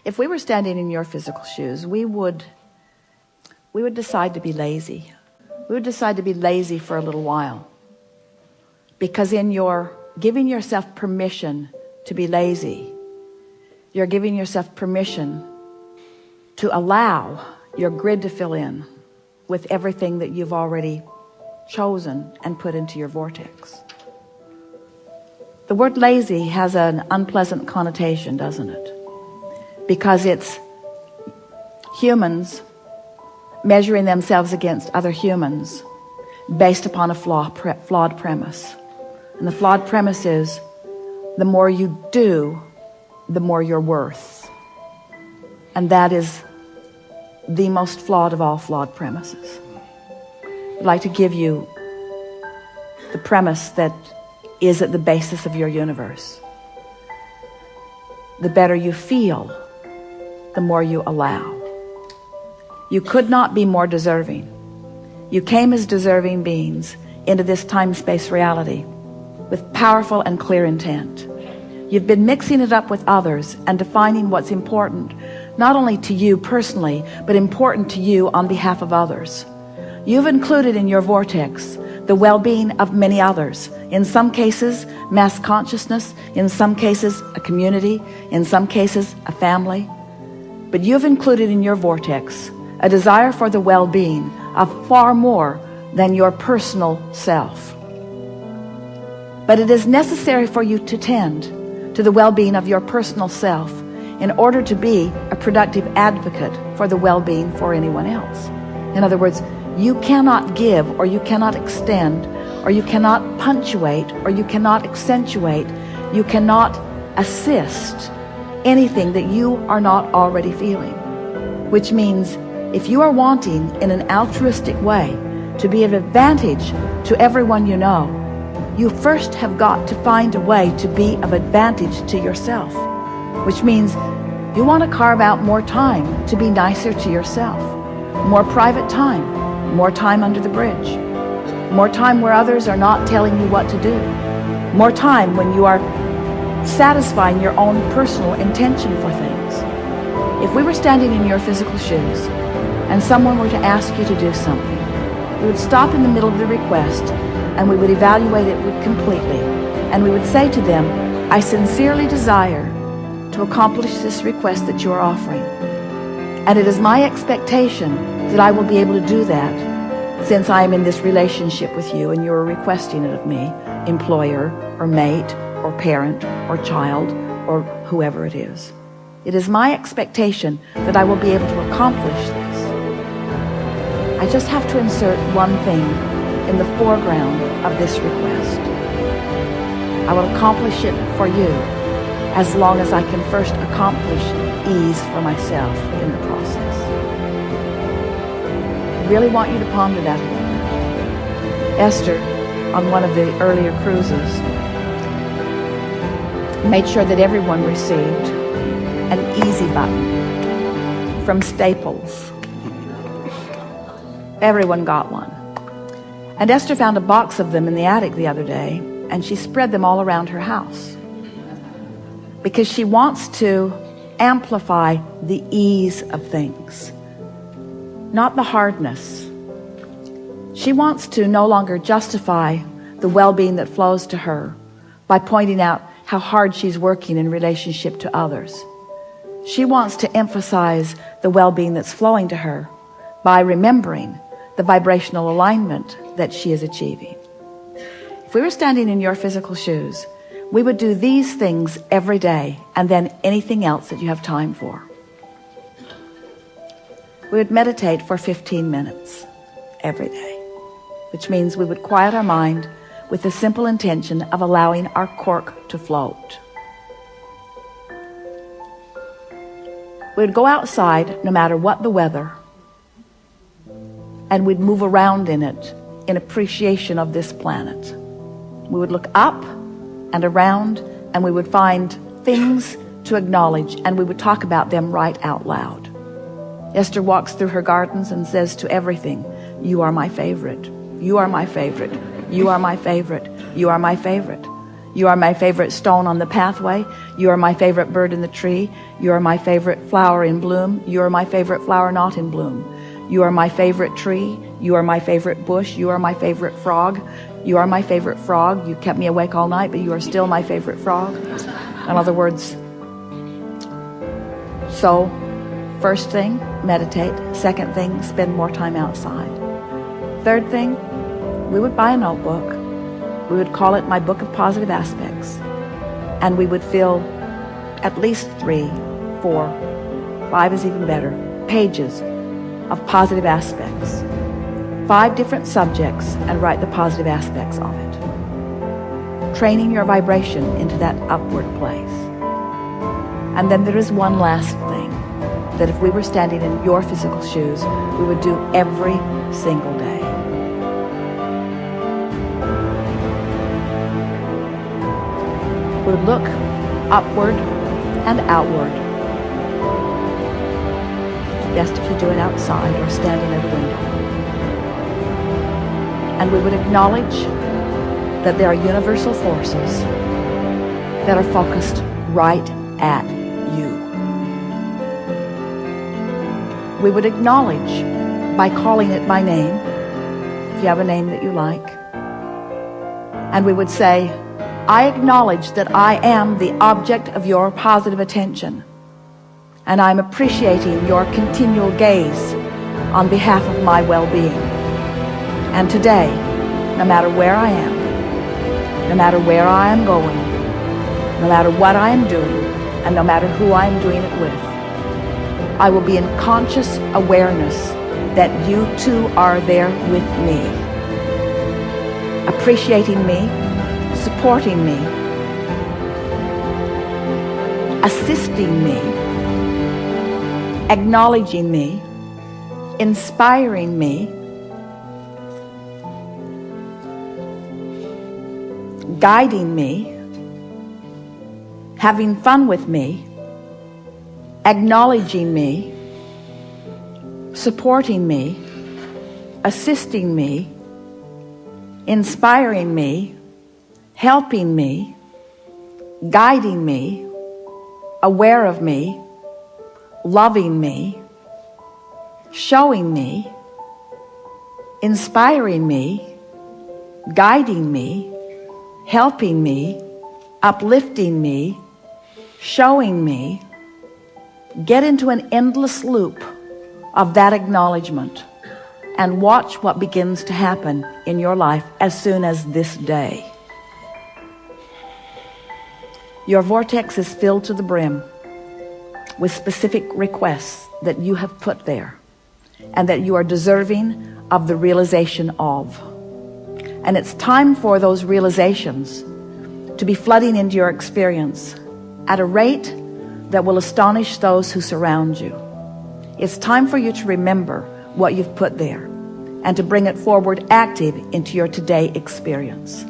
If we were standing in your physical shoes, we would decide to be lazy. We would decide to be lazy for a little while. Because in your giving yourself permission to be lazy, you're giving yourself permission to allow your grid to fill in with everything that you've already chosen and put into your vortex. The word lazy has an unpleasant connotation, doesn't it? Because it's humans measuring themselves against other humans based upon a flawed premise. And the flawed premise is, the more you do, the more you're worth. And that is the most flawed of all flawed premises. I'd like to give you the premise that is at the basis of your universe. The better you feel, the more you allow. You could not be more deserving. You came as deserving beings into this time-space reality with powerful and clear intent. You've been mixing it up with others and defining what's important, not only to you personally, but important to you on behalf of others. You've included in your vortex the well-being of many others. In some cases, mass consciousness. In some cases, a community. In some cases, a family. But you've included in your vortex a desire for the well-being of far more than your personal self. But it is necessary for you to tend to the well-being of your personal self in order to be a productive advocate for the well-being for anyone else. In other words, you cannot give, or you cannot extend, or you cannot punctuate, or you cannot accentuate, you cannot assist anything that you are not already feeling. Which means, if you are wanting in an altruistic way to be of advantage to everyone you know, you first have got to find a way to be of advantage to yourself. Which means you want to carve out more time to be nicer to yourself. More private time. More time under the bridge. More time where others are not telling you what to do. More time when you are satisfying your own personal intention for things. If we were standing in your physical shoes and someone were to ask you to do something, we would stop in the middle of the request and we would evaluate it completely. And we would say to them, I sincerely desire to accomplish this request that you are offering. And it is my expectation that I will be able to do that since I am in this relationship with you and you are requesting it of me, employer or mate or parent or child or whoever it is. It is my expectation that I will be able to accomplish this. I just have to insert one thing in the foreground of this request. I will accomplish it for you as long as I can first accomplish ease for myself in the process. I really want you to ponder that a little bit. Esther, on one of the earlier cruises, made sure that everyone received an easy button from Staples. Everyone got one. And Esther found a box of them in the attic the other day, and she spread them all around her house because she wants to amplify the ease of things, not the hardness. She wants to no longer justify the well-being that flows to her by pointing out how hard she's working in relationship to others. She wants to emphasize the well-being that's flowing to her by remembering the vibrational alignment that she is achieving. If we were standing in your physical shoes, we would do these things every day and then anything else that you have time for. We would meditate for 15 minutes every day, which means we would quiet our mind with the simple intention of allowing our cork to float. We would go outside no matter what the weather, and we'd move around in it in appreciation of this planet. We would look up and around, and we would find things to acknowledge, and we would talk about them right out loud. Esther walks through her gardens and says to everything, you are my favorite. You are my favorite. You are my favorite. You are my favorite. You are my favorite stone on the pathway. You are my favorite bird in the tree. You are my favorite flower in bloom. You are my favorite flower not in bloom. You are my favorite tree. You are my favorite bush. You are my favorite frog. You are my favorite frog. You kept me awake all night, but you are still my favorite frog. In other words, so first thing, meditate. Second thing, spend more time outside. Third thing, we would buy a notebook. We would call it My Book of Positive Aspects. And we would fill at least 3, 4, 5 is even better, pages of positive aspects. 5 different subjects, and write the positive aspects of it. Training your vibration into that upward place. And then there is one last thing that if we were standing in your physical shoes, we would do every single day. We would look upward and outward. It's best if you do it outside or standing at a window. And we would acknowledge that there are universal forces that are focused right at you. We would acknowledge by calling it by name, if you have a name that you like. And we would say, I acknowledge that I am the object of your positive attention, and I'm appreciating your continual gaze on behalf of my well-being. And today, no matter where I am, no matter where I am going, no matter what I am doing, and no matter who I am doing it with, I will be in conscious awareness that you too are there with me, appreciating me, supporting me, assisting me, acknowledging me, inspiring me, guiding me, having fun with me, acknowledging me, supporting me, assisting me, inspiring me, helping me, guiding me, aware of me, loving me, showing me, inspiring me, guiding me, helping me, uplifting me, showing me. Get into an endless loop of that acknowledgement and watch what begins to happen in your life as soon as this day. Your vortex is filled to the brim with specific requests that you have put there and that you are deserving of the realization of. And it's time for those realizations to be flooding into your experience at a rate that will astonish those who surround you. It's time for you to remember what you've put there and to bring it forward active into your today experience.